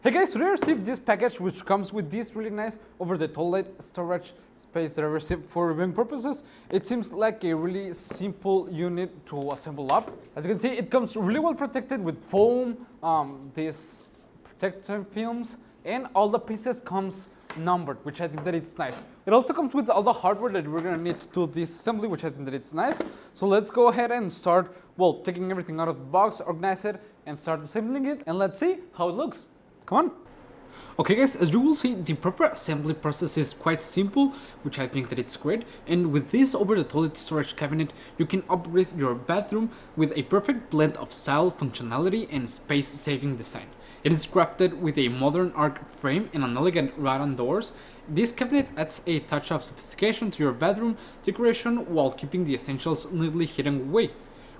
Hey guys, today I received this package which comes with this really nice over the toilet storage space that I received for reviewing purposes. It seems like a really simple unit to assemble up. As you can see, it comes really well protected with foam, these protective films, and all the pieces comes numbered, which I think that it's nice. It also comes with all the hardware that we're gonna need to do this assembly, which I think that it's nice. So let's go ahead and start, well, taking everything out of the box, organize it, and start assembling it, and let's see how it looks. Come on. Okay guys, as you will see, the proper assembly process is quite simple, which I think that it's great. And with this over the toilet storage cabinet, you can upgrade your bathroom with a perfect blend of style, functionality, and space-saving design. It is crafted with a modern arch frame and an elegant Rattan doors. This cabinet adds a touch of sophistication to your bedroom decoration while keeping the essentials neatly hidden away.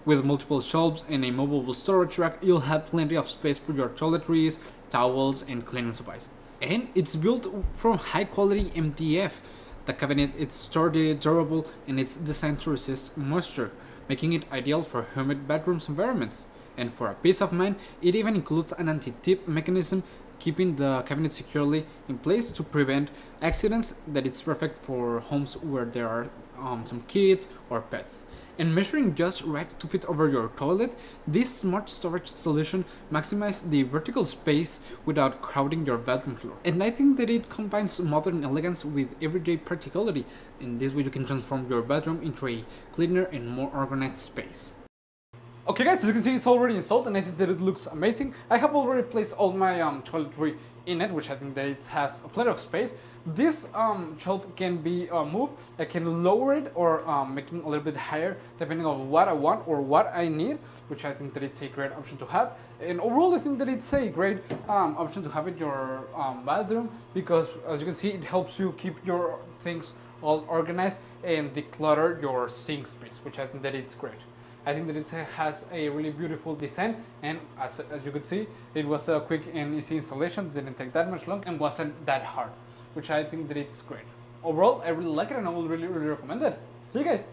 With multiple shelves and a movable storage rack, you'll have plenty of space for your toiletries, towels, and cleaning supplies. And it's built from high quality MDF. The cabinet is sturdy, durable, and it's designed to resist moisture, making it ideal for humid bedroom environments. And for a peace of mind, it even includes an anti-tip mechanism, keeping the cabinet securely in place to prevent accidents. That it's perfect for homes where there are some kids or pets. And measuring just right to fit over your toilet, this smart storage solution maximizes the vertical space without crowding your bedroom floor. And I think that it combines modern elegance with everyday practicality. In this way you can transform your bedroom into a cleaner and more organized space. Okay guys, as you can see, it's already installed and I think that it looks amazing. I have already placed all my toiletry in it, which I think that it has plenty of space. This shelf can be moved. I can lower it or make it a little bit higher depending on what I want or what I need, which I think that it's a great option to have. And overall, I think that it's a great option to have in your bathroom because, as you can see, it helps you keep your things all organized and declutter your sink space, which I think that it's great. I think that it has a really beautiful design, and as you could see, it was a quick and easy installation, didn't take that much long and wasn't that hard, which I think that it's great. Overall, I really like it and I will really recommend it. See you guys!